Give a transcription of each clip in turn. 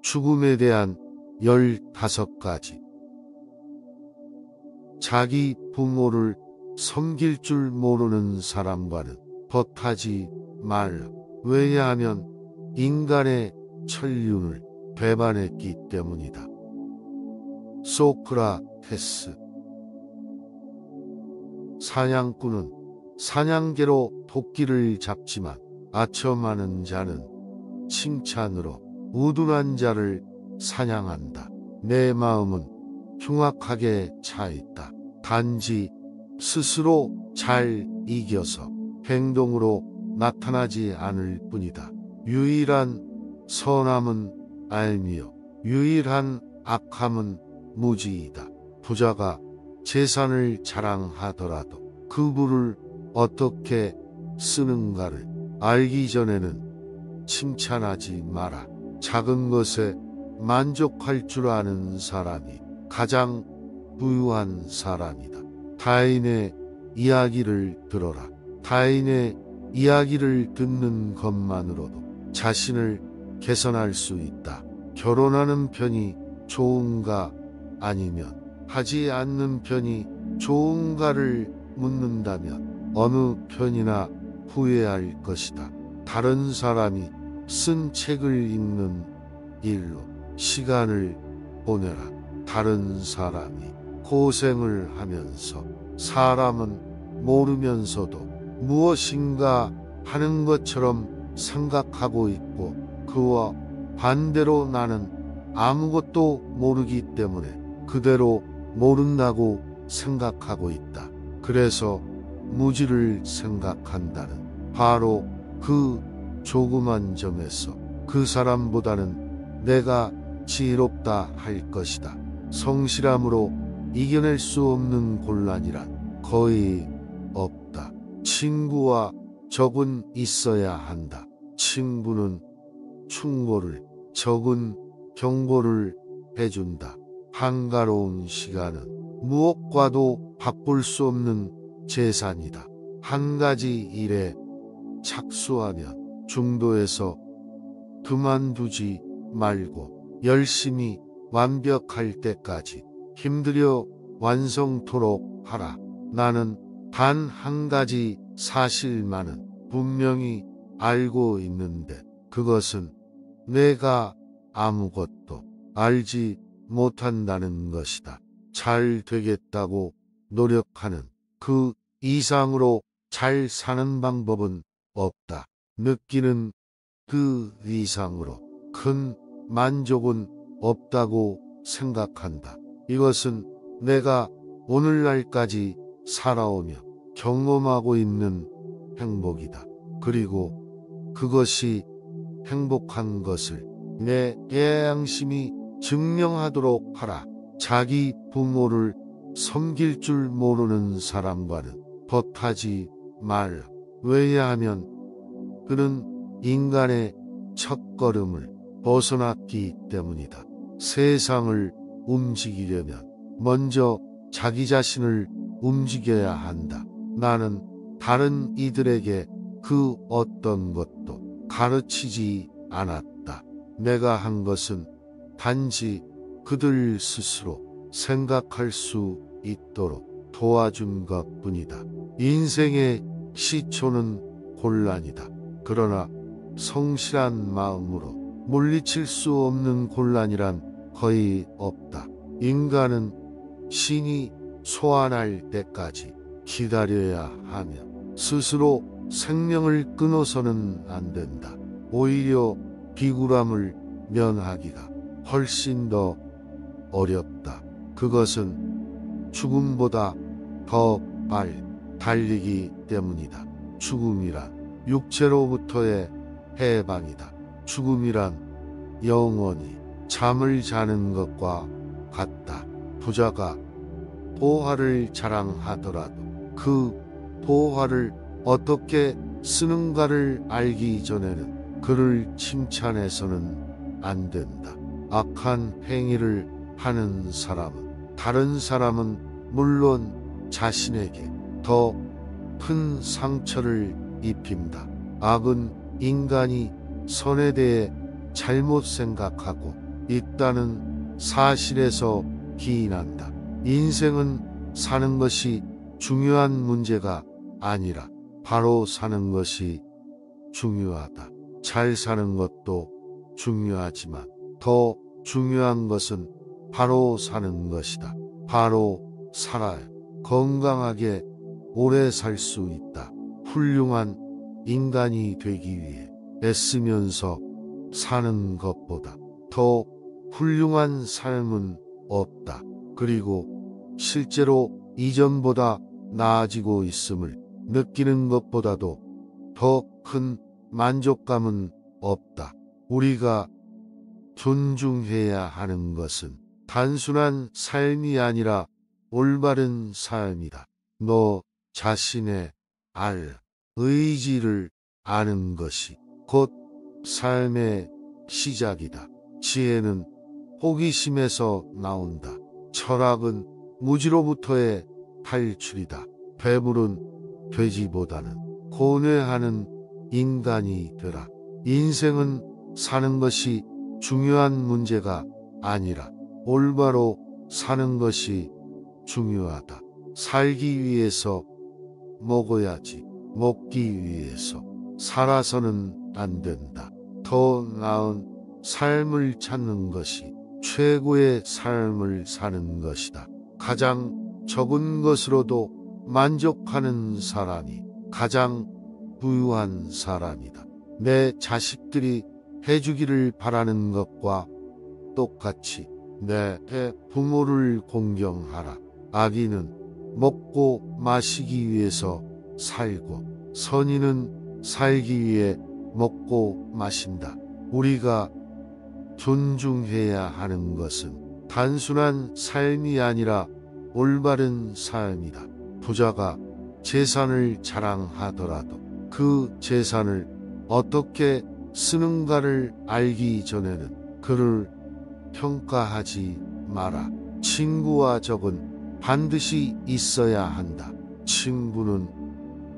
죽음에 대한 15가지. 자기 부모를 섬길 줄 모르는 사람과는 겉하지 말라. 왜냐하면 인간의 천륜을 배반했기 때문이다. 소크라테스. 사냥꾼은 사냥개로 토끼를 잡지만 아첨하는 자는 칭찬으로 우둔한 자를 사냥한다. 내 마음은 흉악하게 차있다. 단지 스스로 잘 이겨서 행동으로 나타나지 않을 뿐이다. 유일한 선함은 알미요 유일한 악함은 무지이다. 부자가 재산을 자랑하더라도 그 부를 어떻게 쓰는가를 알기 전에는 칭찬하지 마라. 작은 것에 만족할 줄 아는 사람이 가장 부유한 사람이다. 타인의 이야기를 들어라. 타인의 이야기를 듣는 것만으로도 자신을 개선할 수 있다. 결혼하는 편이 좋은가 아니면 하지 않는 편이 좋은가를 묻는다면 어느 편이나 후회할 것이다. 다른 사람이 쓴 책을 읽는 일로 시간을 보내라. 다른 사람이 고생을 하면서 사람은 모르면서도 무엇인가 하는 것처럼 생각하고 있고, 그와 반대로 나는 아무것도 모르기 때문에 그대로 모른다고 생각하고 있다. 그래서 무지를 생각한다는 바로 그 조그만 점에서 그 사람보다는 내가 지혜롭다 할 것이다. 성실함으로 이겨낼 수 없는 곤란이란 거의 없다. 친구와 적은 있어야 한다. 친구는 충고를, 적은 경고를 해준다. 한가로운 시간은 무엇과도 바꿀 수 없는 재산이다. 한 가지 일에 착수하면 중도에서 그만두지 말고 열심히 완벽할 때까지 힘들여 완성토록 하라. 나는 단 한 가지 사실만은 분명히 알고 있는데, 그것은 내가 아무것도 알지 못한다는 것이다. 잘 되겠다고 노력하는 그 이상으로 잘 사는 방법은 없다. 느끼는 그 이상으로 큰 만족은 없다고 생각한다. 이것은 내가 오늘날까지 살아오며 경험하고 있는 행복이다. 그리고 그것이 행복한 것을 내 양심이 증명하도록 하라. 자기 부모를 섬길 줄 모르는 사람과는 겉하지 말라. 왜냐하면 그는 인간의 첫걸음을 벗어났기 때문이다. 세상을 움직이려면 먼저 자기 자신을 움직여야 한다. 나는 다른 이들에게 그 어떤 것도 가르치지 않았다. 내가 한 것은 단지 그들 스스로 생각할 수 있도록 도와준 것뿐이다. 인생의 시초는 곤란이다. 그러나 성실한 마음으로 물리칠 수 없는 곤란이란 거의 없다. 인간은 신이 소환할 때까지 기다려야 하며 스스로 생명을 끊어서는 안 된다. 오히려 비굴함을 면하기가 훨씬 더 어렵다. 그것은 죽음보다 더 빨리 달리기 때문이다. 죽음이란 육체로부터의 해방이다. 죽음이란 영원히 잠을 자는 것과 같다. 부자가 보화를 자랑하더라도 그 보화를 어떻게 쓰는가를 알기 전에는 그를 칭찬해서는 안 된다. 악한 행위를 하는 사람은 다른 사람은 물론 자신에게 더 큰 상처를 입힌다. 악은 인간이 선에 대해 잘못 생각하고 있다는 사실에서 기인한다. 인생은 사는 것이 중요한 문제가 아니라 바로 사는 것이 중요하다. 잘 사는 것도 중요하지만 더 중요한 것은 바로 사는 것이다. 바로 살아야 건강하게 오래 살 수 있다. 훌륭한 인간이 되기 위해 애쓰면서 사는 것보다 더 훌륭한 삶은 없다. 그리고 실제로 이전보다 나아지고 있음을 느끼는 것보다도 더 큰 만족감은 없다. 우리가 존중해야 하는 것은 단순한 삶이 아니라 올바른 삶이다. 너 자신의 의지를 아는 것이 곧 삶의 시작이다. 지혜는 호기심에서 나온다. 철학은 무지로부터의 탈출이다. 배부른 돼지보다는 고뇌하는 인간이 되라. 인생은 사는 것이 중요한 문제가 아니라 올바로 사는 것이 중요하다. 살기 위해서 먹어야지 먹기 위해서 살아서는 안 된다. 더 나은 삶을 찾는 것이 최고의 삶을 사는 것이다. 가장 적은 것으로도 만족하는 사람이 가장 부유한 사람이다. 내 자식들이 해주기를 바라는 것과 똑같이 내 부모를 공경하라. 아기는 먹고 마시기 위해서 살고 선인은 살기 위해 먹고 마신다. 우리가 존중해야 하는 것은 단순한 삶이 아니라 올바른 삶이다. 부자가 재산을 자랑하더라도 그 재산을 어떻게 쓰는가를 알기 전에는 그를 평가하지 마라. 친구와 적은 반드시 있어야 한다. 친구는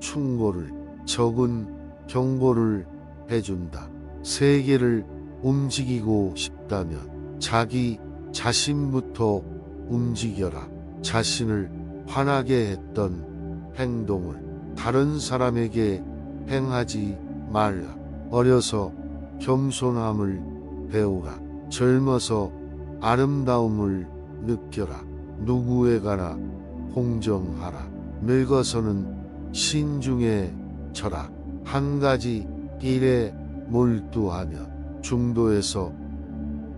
충고를, 적은 경고를 해준다. 세계를 움직이고 싶다면 자기 자신부터 움직여라. 자신을 화나게 했던 행동을 다른 사람에게 행하지 말라. 어려서 겸손함을 배우라. 젊어서 아름다움을 느껴라. 누구에게나 공정하라. 늙어서는 신중해져라. 한 가지 일에 몰두하면 중도에서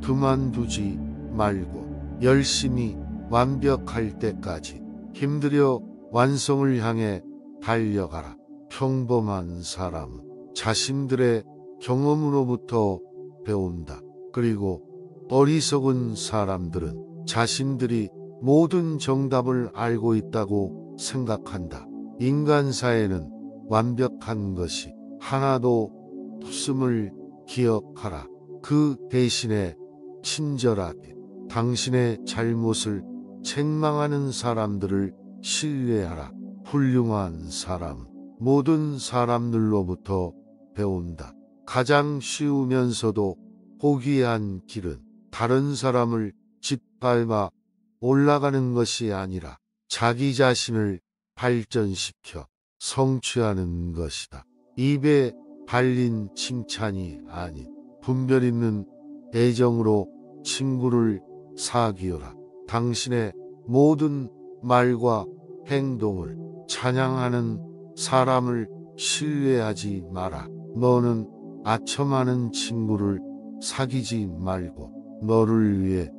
그만두지 말고 열심히 완벽할 때까지 힘들여 완성을 향해 달려가라. 평범한 사람은 자신들의 경험으로부터 배운다. 그리고 어리석은 사람들은 자신들이 모든 정답을 알고 있다고 생각한다. 인간사에는 완벽한 것이 하나도 없음을 기억하라. 그 대신에 친절하게 당신의 잘못을 책망하는 사람들을 신뢰하라. 훌륭한 사람은 모든 사람들로부터 배운다. 가장 쉬우면서도 호기한 길은 다른 사람을 짓밟아 올라가는 것이 아니라 자기 자신을 발전시켜 성취하는 것이다. 입에 발린 칭찬이 아닌 분별 있는 애정으로 친구를 사귀어라. 당신의 모든 말과 행동을 찬양하는 사람을 신뢰하지 마라. 너는 아첨하는 친구를 사귀지 말고 너를 위해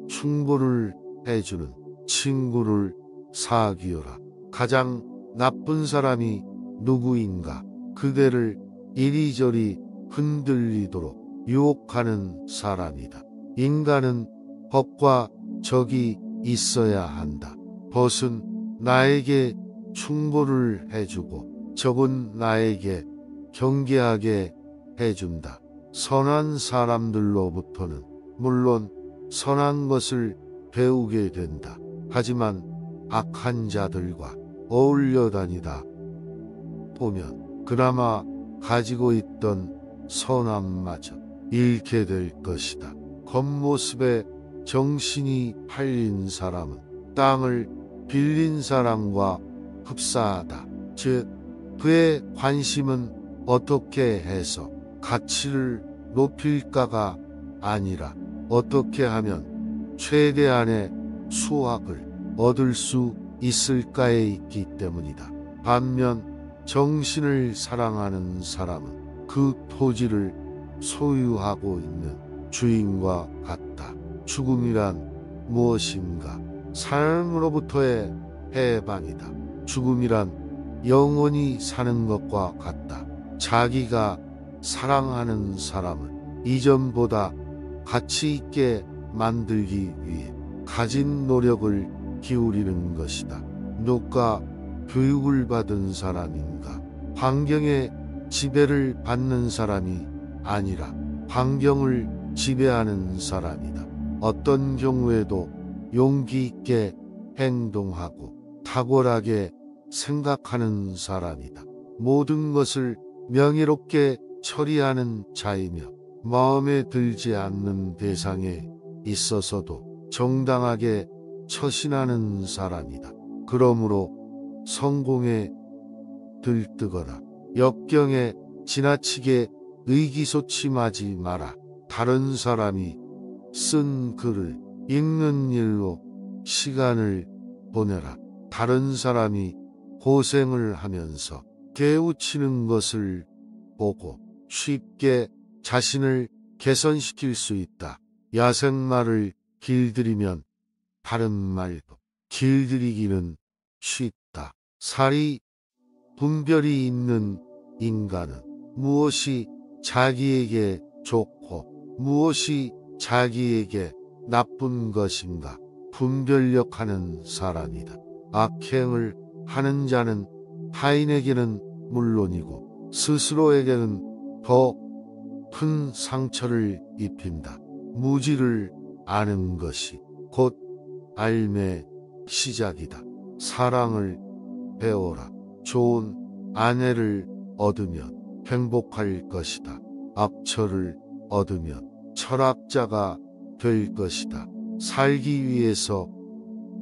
충고를 해주는 친구를 사귀어라. 가장 나쁜 사람이 누구인가? 그대를 이리저리 흔들리도록 유혹하는 사람이다. 인간은 법과 적이 있어야 한다. 벗은 나에게 충고를 해주고 적은 나에게 경계하게 해준다. 선한 사람들로부터는 물론 선한 것을 배우게 된다. 하지만 악한 자들과 어울려 다니다 보면 그나마 가지고 있던 선함마저 잃게 될 것이다. 겉모습에 정신이 팔린 사람은 땅을 빌린 사람과 흡사하다. 즉, 그의 관심은 어떻게 해서 가치를 높일까가 아니라 어떻게 하면 최대한의 수확을 얻을 수 있을까에 있기 때문이다. 반면 정신을 사랑하는 사람은 그 토지를 소유하고 있는 주인과 같다. 죽음이란 무엇인가? 삶으로부터의 해방이다. 죽음이란 영원히 사는 것과 같다. 자기가 사랑하는 사람을 이전보다 가치 있게 만들기 위해 가진 노력을 기울이는 것이다. 누가 교육을 받은 사람인가? 환경의 지배를 받는 사람이 아니라 환경을 지배하는 사람이다. 어떤 경우에도 용기 있게 행동하고 탁월하게 생각하는 사람이다. 모든 것을 명예롭게 처리하는 자이며 마음에 들지 않는 대상에 있어서도 정당하게 처신하는 사람이다. 그러므로 성공에 들뜨거나 역경에 지나치게 의기소침하지 마라. 다른 사람이 쓴 글을 읽는 일로 시간을 보내라. 다른 사람이 고생을 하면서 깨우치는 것을 보고 쉽게 자신을 개선시킬 수 있다. 야생마를 길들이면 다른 말도 길들이기는 쉽다. 사리 분별이 있는 인간은 무엇이 자기에게 좋고 무엇이 자기에게 나쁜 것인가 분별력하는 사람이다. 악행을 하는 자는 타인에게는 물론이고 스스로에게는 더 큰 상처를 입힌다. 무지를 아는 것이 곧 삶의 시작이다. 사랑을 배워라. 좋은 아내를 얻으면 행복할 것이다. 앞처를 얻으면 철학자가 될 것이다. 살기 위해서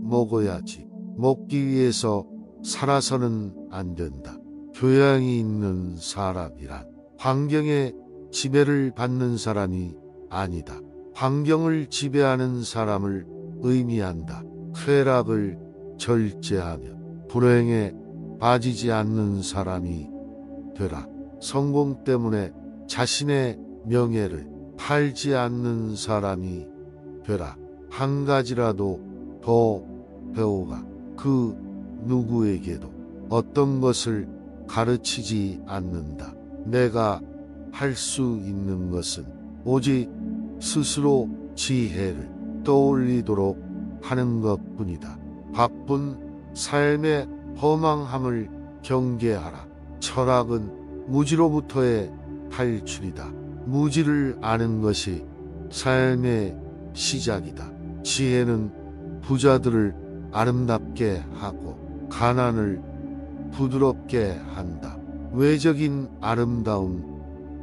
먹어야지 먹기 위해서 살아서는 안 된다. 교양이 있는 사람이란 환경의 지배를 받는 사람이 아니다. 환경을 지배하는 사람을 의미한다. 쾌락을 절제하며 불행에 빠지지 않는 사람이 되라. 성공 때문에 자신의 명예를 팔지 않는 사람이 되라. 한 가지라도 더 배워가. 그 누구에게도 어떤 것을 가르치지 않는다. 내가 할 수 있는 것은 오직 스스로 지혜를 떠올리도록 하는 것뿐이다. 바쁜 삶의 허망함을 경계하라. 철학은 무지로부터의 탈출이다. 무지를 아는 것이 삶의 시작이다. 지혜는 부자들을 아름답게 하고 가난을 부드럽게 한다. 외적인 아름다움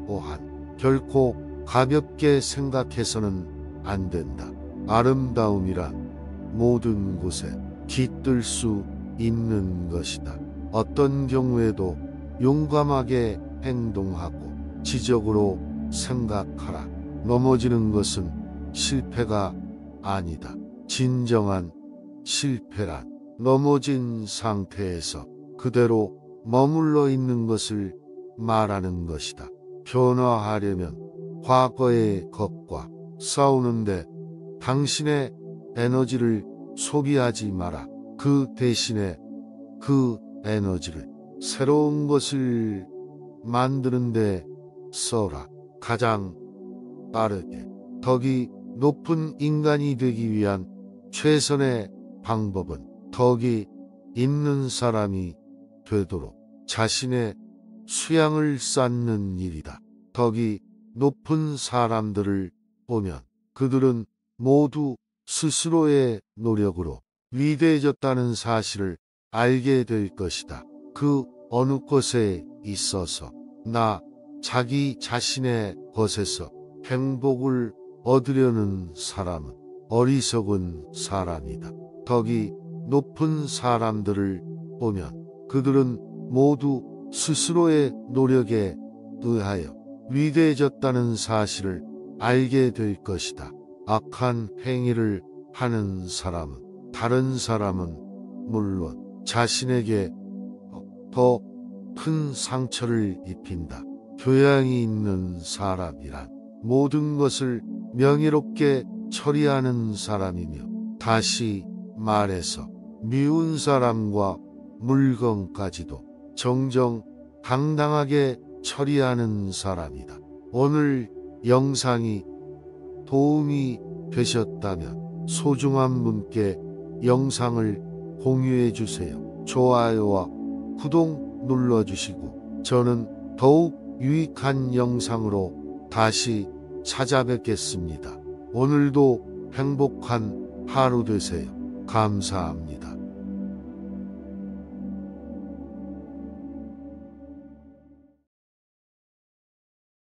또한 결코 가볍게 생각해서는 안 된다. 아름다움이란 모든 곳에 깃들 수 있는 것이다. 어떤 경우에도 용감하게 행동하고 지적으로 생각하라. 넘어지는 것은 실패가 아니다. 진정한 실패란 넘어진 상태에서 그대로 머물러 있는 것을 말하는 것이다. 변화하려면 과거의 것과 싸우는데 당신의 에너지를 소비하지 마라. 그 대신에 그 에너지를 새로운 것을 만드는데 써라. 가장 빠르게 덕이 높은 인간이 되기 위한 최선의 방법은 덕이 있는 사람이 되도록 자신의 수양을 쌓는 일이다. 덕이 높은 사람들을 보면 그들은 모두 스스로의 노력으로 위대해졌다는 사실을 알게 될 것이다. 그 어느 것에 있어서 자기 자신의 것에서 행복을 얻으려는 사람은 어리석은 사람이다. 덕이 높은 사람들을 보면 그들은 모두 스스로의 노력에 의하여 위대해졌다는 사실을 알게 될 것이다. 악한 행위를 하는 사람은 다른 사람은 물론 자신에게 더 큰 상처를 입힌다. 교양이 있는 사람이란 모든 것을 명예롭게 처리하는 사람이며, 다시 말해서 미운 사람과 물건까지도 정정당당하게 처리하는 사람이다. 오늘 영상이 도움이 되셨다면 소중한 분께 영상을 공유해 주세요. 좋아요와 구독 눌러주시고 저는 더욱 유익한 영상으로 다시 찾아뵙겠습니다. 오늘도 행복한 하루 되세요. 감사합니다.